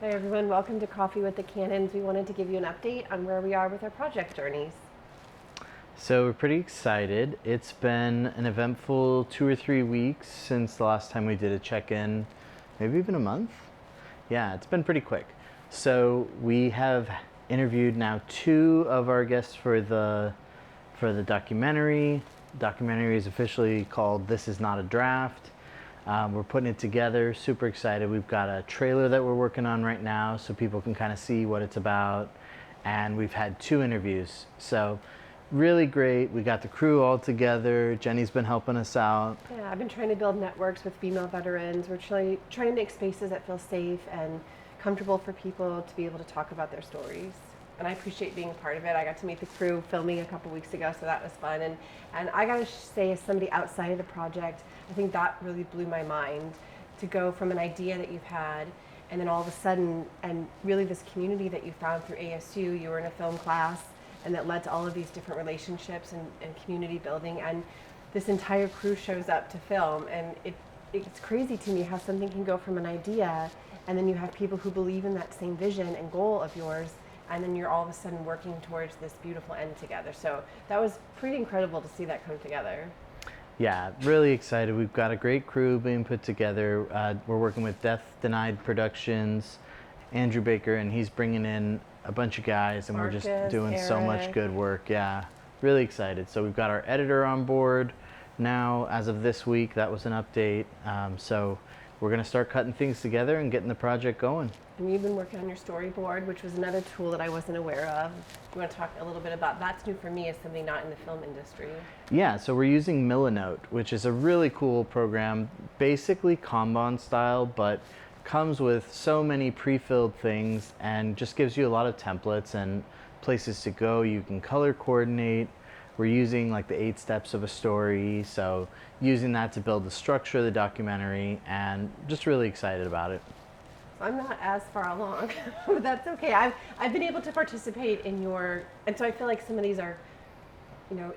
Hi everyone, welcome to Coffee with the Cannons. We wanted to give you an update on where we are with our project journeys. So we're pretty excited. It's been an eventful 2 or 3 weeks since the last time we did a check-in, maybe even a month. Yeah, it's been pretty quick. So we have interviewed now two of our guests for the documentary. Documentary is officially called "This Is Not a Draft." We're putting it together. Super excited. We've got a trailer that we're working on right now, so people can kind of see what it's about. And we've had two interviews. So really great. We got the crew all together. Jenny's been helping us out. Yeah, I've been trying to build networks with female veterans. We're trying to make spaces that feel safe and comfortable for people to be able to talk about their stories. And I appreciate being a part of it. I got to meet the crew filming a couple weeks ago, so that was fun. And I gotta say, as somebody outside of the project, I think that really blew my mind to go from an idea that you've had and then all of a sudden, and really this community that you found through ASU, you were in a film class, and that led to all of these different relationships and community building. And this entire crew shows up to film, and it's crazy to me how something can go from an idea, and then you have people who believe in that same vision and goal of yours, and then you're all of a sudden working towards this beautiful end together. So that was pretty incredible to see that come together. Yeah, really excited. We've got a great crew being put together. We're working with Death Denied Productions, Andrew Baker, and he's bringing in a bunch of guys, and we're just Marcus, doing so much Eric. good work. Yeah, really excited. So we've got our editor on board now as of this week. That was an update. So we're going to start cutting things together and getting the project going. And you've been working on your storyboard, which was another tool that I wasn't aware of. You want to talk a little bit about that's new for me as somebody not in the film industry. Yeah, so we're using Milanote, which is a really cool program, basically Kanban style, but comes with so many pre-filled things and just gives you a lot of templates and places to go. You can color coordinate. We're using like the 8 steps of a story, so using that to build the structure of the documentary, and just really excited about it. I'm not as far along, but that's okay. I've been able to participate in your, and so I feel like some of these are,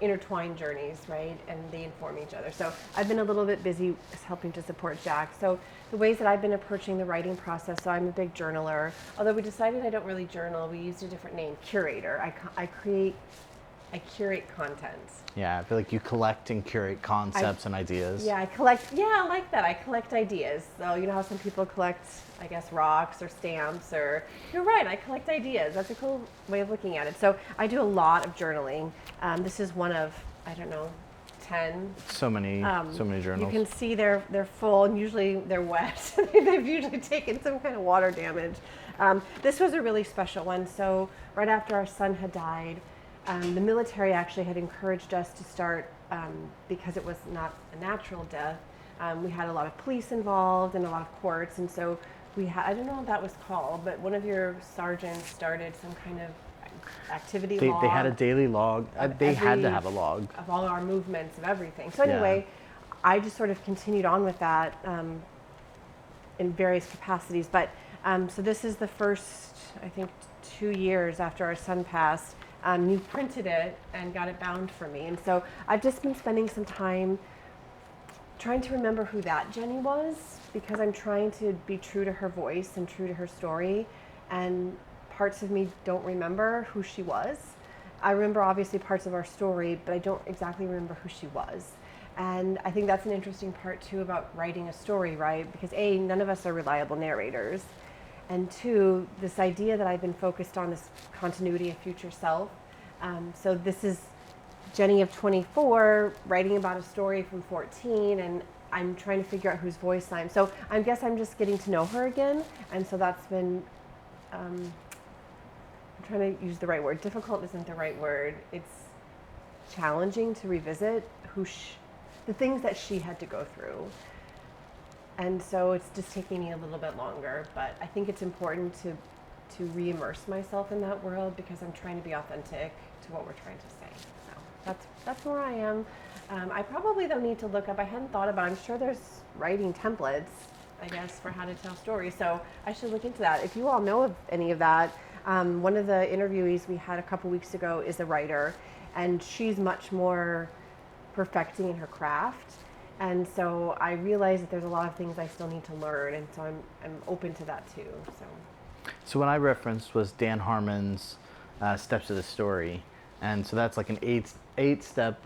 intertwined journeys, right? And they inform each other. So I've been a little bit busy helping to support Jack. So the ways that I've been approaching the writing process, so I'm a big journaler. Although we decided I don't really journal, we used a different name, curator. I curate content. Yeah, I feel like you collect and curate concepts and ideas. Yeah, I collect. Yeah, I like that. I collect ideas. So you know how some people collect, I guess, rocks or stamps. Or you're right. I collect ideas. That's a cool way of looking at it. So I do a lot of journaling. This is one of, I don't know, 10. So many journals. You can see they're full, and usually they're wet. They've usually taken some kind of water damage. This was a really special one. So right after our son had died, the military actually had encouraged us to start, because it was not a natural death. We had a lot of police involved and a lot of courts, and so we had, I don't know what that was called, but one of your sergeants started some kind of activity log. They had a daily log. They had to have a log. Of all our movements, of everything. So anyway, I just sort of continued on with that in various capacities. But so this is the first, I think, 2 years after our son passed. You printed it and got it bound for me. And so I've just been spending some time trying to remember who that Jenny was, because I'm trying to be true to her voice and true to her story. And parts of me don't remember who she was. I remember obviously parts of our story, but I don't exactly remember who she was. And I think that's an interesting part too about writing a story, right? Because A, none of us are reliable narrators. And two, this idea that I've been focused on, this continuity of future self. So this is Jenny of 24 writing about a story from 14, and I'm trying to figure out whose voice I'm. So I guess I'm just getting to know her again, and so that's been, I'm trying to use the right word. Difficult isn't the right word. It's challenging to revisit the things that she had to go through. And so it's just taking me a little bit longer, but I think it's important to re-immerse myself in that world, because I'm trying to be authentic to what we're trying to say. So that's where I am. I probably though need to look up, I hadn't thought about, I'm sure there's writing templates, I guess, for how to tell stories. So I should look into that. If you all know of any of that, one of the interviewees we had a couple weeks ago is a writer, and she's much more perfecting in her craft. And so I realize that there's a lot of things I still need to learn, and so I'm open to that too. So So what I referenced was Dan Harmon's Steps of the Story, and so that's like an eight-step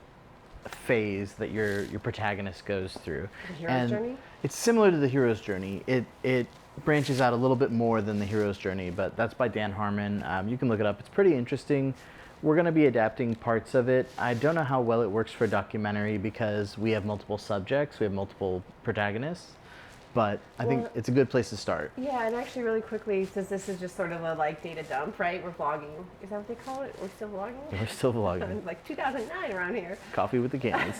phase that your protagonist goes through. The hero's and journey? It's similar to the hero's journey. It branches out a little bit more than the hero's journey, but that's by Dan Harmon. You can look it up. It's pretty interesting. We're going to be adapting parts of it. I don't know how well it works for a documentary because we have multiple subjects, we have multiple protagonists, but I think it's a good place to start. Yeah, and actually really quickly, since this is just sort of a like data dump, right? We're vlogging. Is that what they call it? We're still vlogging? We're still vlogging. Like 2009 around here. Coffee with the cans.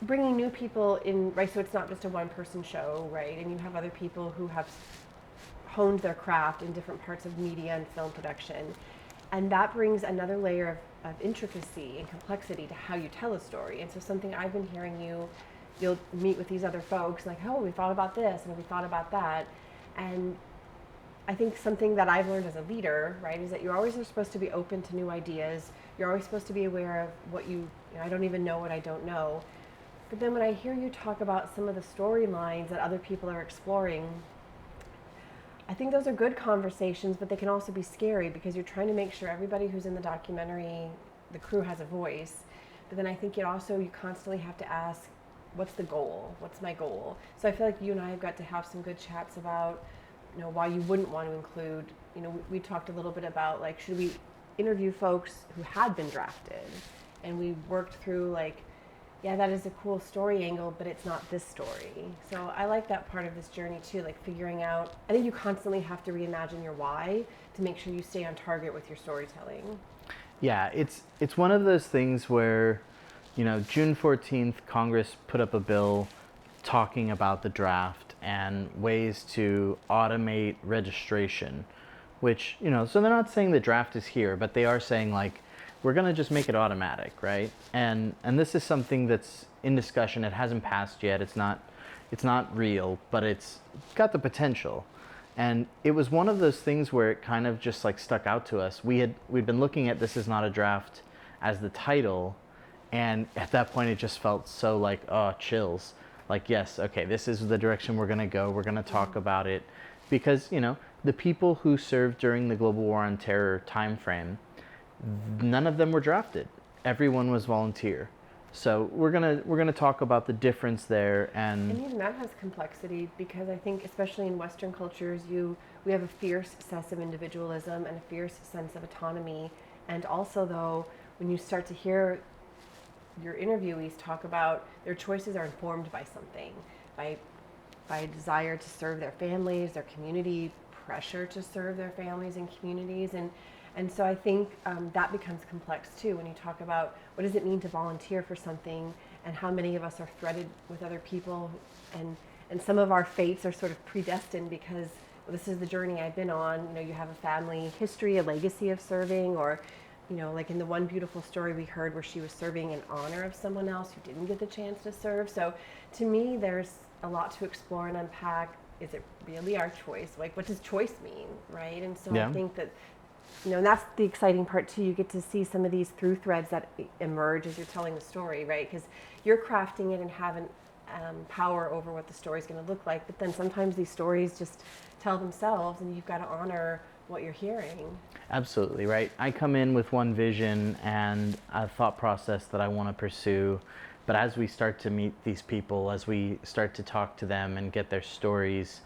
Bringing new people in, right? So it's not just a one-person show, right? And you have other people who have honed their craft in different parts of media and film production. And that brings another layer of intricacy and complexity to how you tell a story. And so something I've been hearing you'll meet with these other folks like, oh, we thought about this and we thought about that. And I think something that I've learned as a leader, right, is that you're always supposed to be open to new ideas. You're always supposed to be aware of what I don't even know what I don't know. But then when I hear you talk about some of the storylines that other people are exploring, I think those are good conversations, but they can also be scary because you're trying to make sure everybody who's in the documentary, the crew has a voice. But then I think you constantly have to ask, what's the goal? What's my goal? So I feel like you and I have got to have some good chats about, why you wouldn't want to include, we talked a little bit about like, should we interview folks who had been drafted? And we worked through like, yeah, that is a cool story angle, but it's not this story. So I like that part of this journey too, like figuring out, I think you constantly have to reimagine your why to make sure you stay on target with your storytelling. Yeah, it's one of those things where, June 14th, Congress put up a bill talking about the draft and ways to automate registration, which, so they're not saying the draft is here, but they are saying like, we're going to just make it automatic, right? And this is something that's in discussion. It hasn't passed yet. It's not real, but it's got the potential. And it was one of those things where it kind of just like stuck out to us. We'd been looking at This Is Not a Draft as the title, and at that point it just felt so like, oh, chills. Like, yes, okay, this is the direction we're going to go. We're going to talk about it because, the people who served during the Global War on Terror timeframe, none of them were drafted. Everyone was volunteer. So we're gonna talk about the difference there, and even that has complexity because I think especially in Western cultures, we have a fierce sense of individualism and a fierce sense of autonomy. And also though, when you start to hear your interviewees talk about their choices are informed by something, by a desire to serve their families, their community, pressure to serve their families and communities, and so I think that becomes complex too when you talk about what does it mean to volunteer for something and how many of us are threaded with other people, and some of our fates are sort of predestined because this is the journey I've been on. You have a family history, a legacy of serving, or like in the one beautiful story we heard where she was serving in honor of someone else who didn't get the chance to serve. So to me, there's a lot to explore and unpack. Is it really our choice? Like, what does choice mean, right? And so I think that and that's the exciting part too. You get to see some of these through threads that emerge as you're telling the story, right? Because you're crafting it and having power over what the story's going to look like. But then sometimes these stories just tell themselves, and you've got to honor what you're hearing. Absolutely, right? I come in with one vision and a thought process that I want to pursue. But as we start to meet these people, as we start to talk to them and get their stories,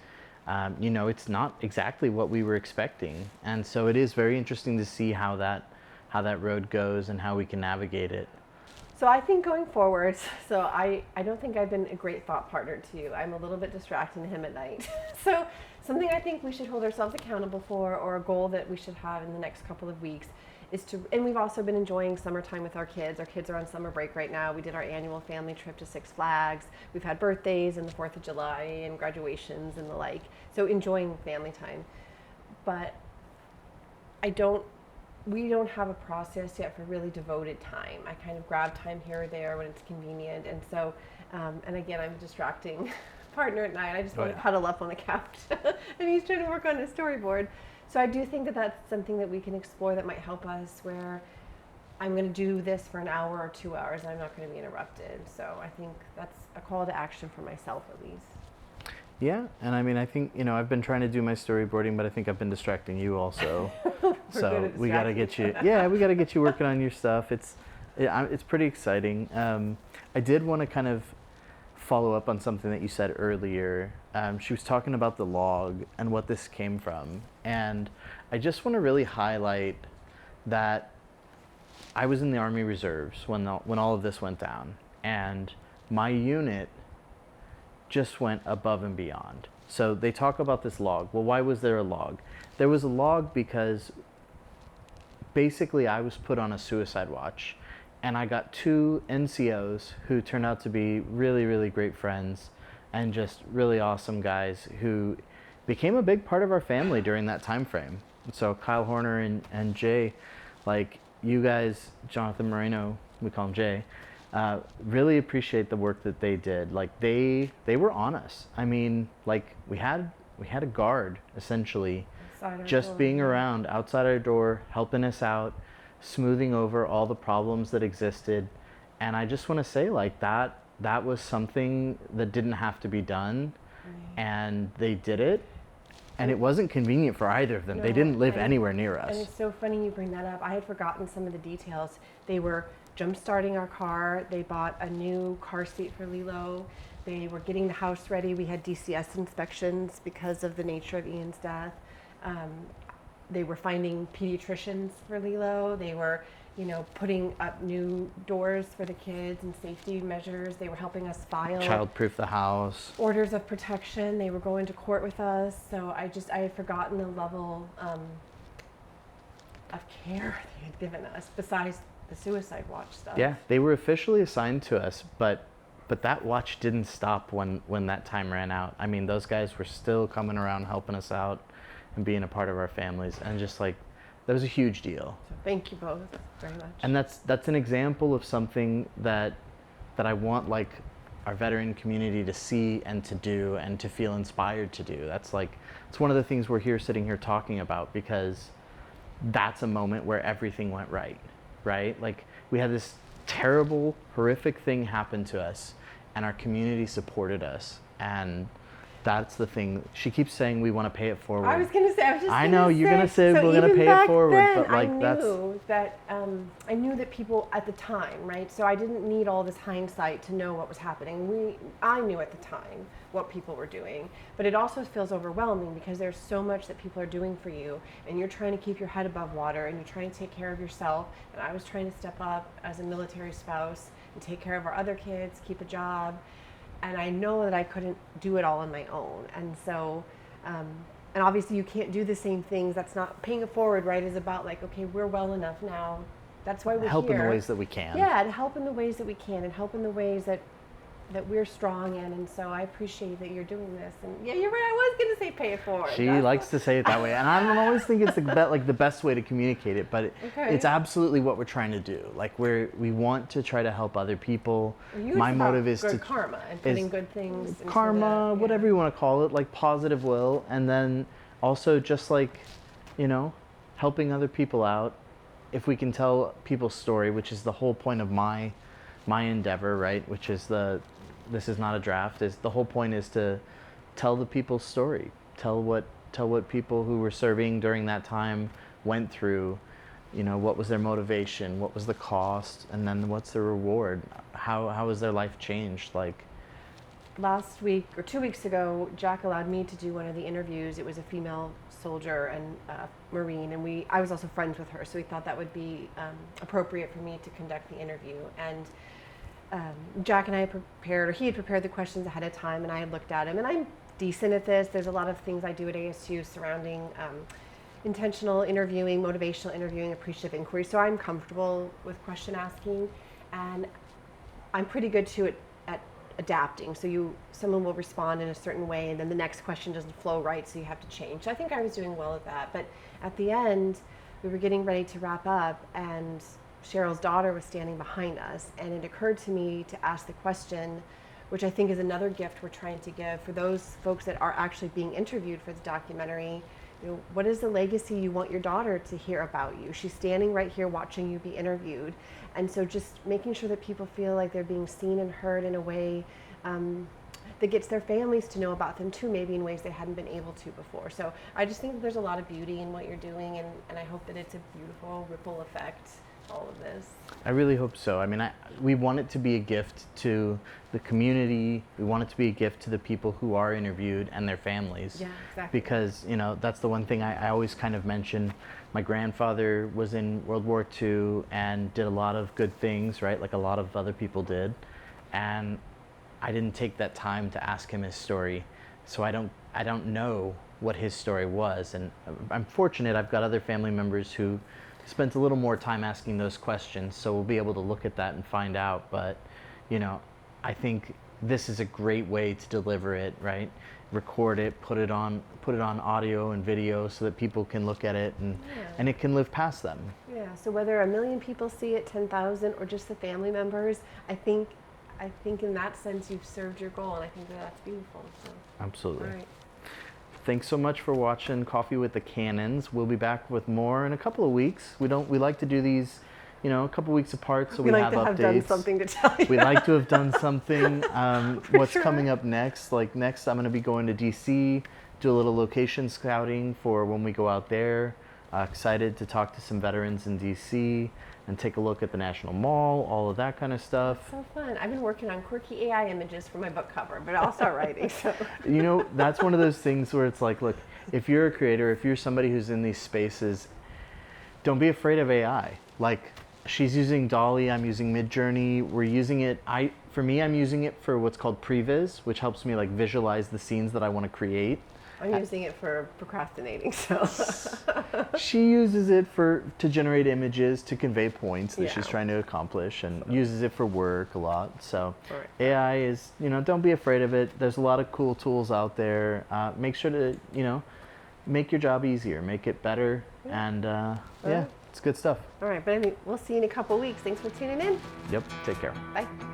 it's not exactly what we were expecting. And so it is very interesting to see how that road goes and how we can navigate it. So I think going forward, so I don't think I've been a great thought partner to you. I'm a little bit distracting to him at night. So something I think we should hold ourselves accountable for, or a goal that we should have in the next couple of weeks, is to, and we've also been enjoying summertime with our kids. Our kids are on summer break right now. We did our annual family trip to Six Flags. We've had birthdays and the 4th of July and graduations and the like. So enjoying family time. But we don't have a process yet for really devoted time. I kind of grab time here or there when it's convenient. And so, and again, I'm a distracting partner at night. I just want to cuddle up on the couch and he's trying to work on his storyboard. So I do think that that's something that we can explore that might help us, where I'm going to do this for an hour or 2 hours and I'm not going to be interrupted. So I think that's a call to action for myself at least. Yeah, and I mean, I think, I've been trying to do my storyboarding, but I think I've been distracting you also. So we got to get you, yeah, we got to get you working on your stuff. It's pretty exciting. I did want to kind of follow up on something that you said earlier. She was talking about the log and what this came from. And I just want to really highlight that I was in the Army Reserves when all of this went down. And my unit just went above and beyond. So they talk about this log. Well, why was there a log? There was a log because basically I was put on a suicide watch, and I got 2 NCOs who turned out to be really, really great friends and just really awesome guys who became a big part of our family during that time frame. So Kyle Horner and Jay, like you guys, Jonathan Moreno, we call him Jay, really appreciate the work that they did. Like they were on us. I mean, like we had a guard essentially just door, being yeah. around outside our door, helping us out, smoothing over all the problems that existed. And I just want to say like that was something that didn't have to be done. Right. And they did it. And it wasn't convenient for either of them. They didn't live anywhere near us. And it's so funny you bring that up. I had forgotten some of the details. They were jump starting our car. They bought a new car seat for Lilo. They were getting the house ready. We had DCS inspections because of the nature of Ian's death. They were finding pediatricians for Lilo. They were, putting up new doors for the kids and safety measures. They were helping us file Childproof the house. orders of protection. They were going to court with us. So I had forgotten the level of care they had given us besides the suicide watch stuff. Yeah, they were officially assigned to us, but that watch didn't stop when that time ran out. I mean, those guys were still coming around helping us out and being a part of our families, and just like that was a huge deal. So thank you both very much. And that's an example of something that I want like our veteran community to see and to do and to feel inspired to do. It's one of the things we're sitting here talking about, because that's a moment where everything went right? Like we had this terrible, horrific thing happen to us, and our community supported us, and that's the thing. She keeps saying we want to pay it forward. I was going to say, I know you're going to say we're going to pay it forward, but like I knew that people at the time, right? So I didn't need all this hindsight to know what was happening. I knew at the time what people were doing, but it also feels overwhelming because there's so much that people are doing for you, and you're trying to keep your head above water, and you're trying to take care of yourself. And I was trying to step up as a military spouse and take care of our other kids, keep a job. And I know that I couldn't do it all on my own. And so, and obviously you can't do the same things. That's not paying it forward, right? Is about like, okay, we're well enough now. That's why we're help here. in the ways that we can. Yeah, and help in the ways that we can, and help in the ways that we're strong in. And so I appreciate that you're doing this. And yeah, you're right. I was going to say pay it forward. She likes to say it that way, and I don't always think it's the best way to communicate it, but it's absolutely what we're trying to do. Like we want to try to help other people. My motive is good karma and putting good things into karma, whatever you want to call it, like positive will, and then also just like, helping other people out. If we can tell people's story, which is the whole point of my endeavor, right? Which is this is not a draft. The whole point is to tell the people's story. Tell what people who were serving during that time went through. What was their motivation? What was the cost? And then what's the reward? How has their life changed? Like last week or 2 weeks ago, Jack allowed me to do one of the interviews. It was a female soldier and Marine, and I was also friends with her, so we thought that would be appropriate for me to conduct the interview. And Jack and I he had prepared the questions ahead of time, and I had looked at him, and I'm decent at this. There's a lot of things I do at ASU surrounding intentional interviewing, motivational interviewing, appreciative inquiry, so I'm comfortable with question asking, and I'm pretty good too at adapting. So someone will respond in a certain way, and then the next question doesn't flow right, so you have to change. So I think I was doing well at that, but at the end, we were getting ready to wrap up, and Cheryl's daughter was standing behind us, and it occurred to me to ask the question, which I think is another gift we're trying to give for those folks that are actually being interviewed for the documentary. What is the legacy you want your daughter to hear about you? She's standing right here watching you be interviewed. And so just making sure that people feel like they're being seen and heard in a way that that gets their families to know about them too, maybe in ways they hadn't been able to before. So I just think there's a lot of beauty in what you're doing, and I hope that it's a beautiful ripple effect, all of this. I really hope so. I mean, we want it to be a gift to the community. We want it to be a gift to the people who are interviewed and their families. Yeah, exactly. Because, you know, that's the one thing I always kind of mention. My grandfather was in World War II and did a lot of good things, right? Like a lot of other people did. And I didn't take that time to ask him his story. So I don't know what his story was. And I'm fortunate I've got other family members who spent a little more time asking those questions, so we'll be able to look at that and find out. But, you know, I think this is a great way to deliver it, right? Record it, put it on audio and video so that people can look at it and it can live past them. Yeah, so whether 1 million people see it, 10,000, or just the family members, I think in that sense you've served your goal, and I think that's beautiful. So. Absolutely. All right. Thanks so much for watching Coffee with the Cannons. We'll be back with more in a couple of weeks. We like to do these, you know, a couple weeks apart, so we like have to updates. have done something to tell you. We'd like to have done something. What's sure. coming up next? Like next, I'm going to be going to DC, do a little location scouting for when we go out there. Excited to talk to some veterans in DC and take a look at the National Mall, all of that kind of stuff. So fun. I've been working on quirky AI images for my book cover, but I'll start writing. So. You know, that's one of those things where it's like, look, if you're a creator, if you're somebody who's in these spaces, don't be afraid of AI. Like, she's using Dolly, I'm using Midjourney. We're using it. For me, I'm using it for what's called previs, which helps me like visualize the scenes that I want to create. I'm using it for procrastinating, so. She uses it to generate images to convey points that she's Yeah. trying to accomplish, and uses it for work a lot. So Right. AI is, you know, don't be afraid of it. There's a lot of cool tools out there. Make sure to, you know, make your job easier, make it better, and yeah, it's good stuff. All right, but I mean, we'll see you in a couple weeks. Thanks for tuning in. Yep, take care. Bye.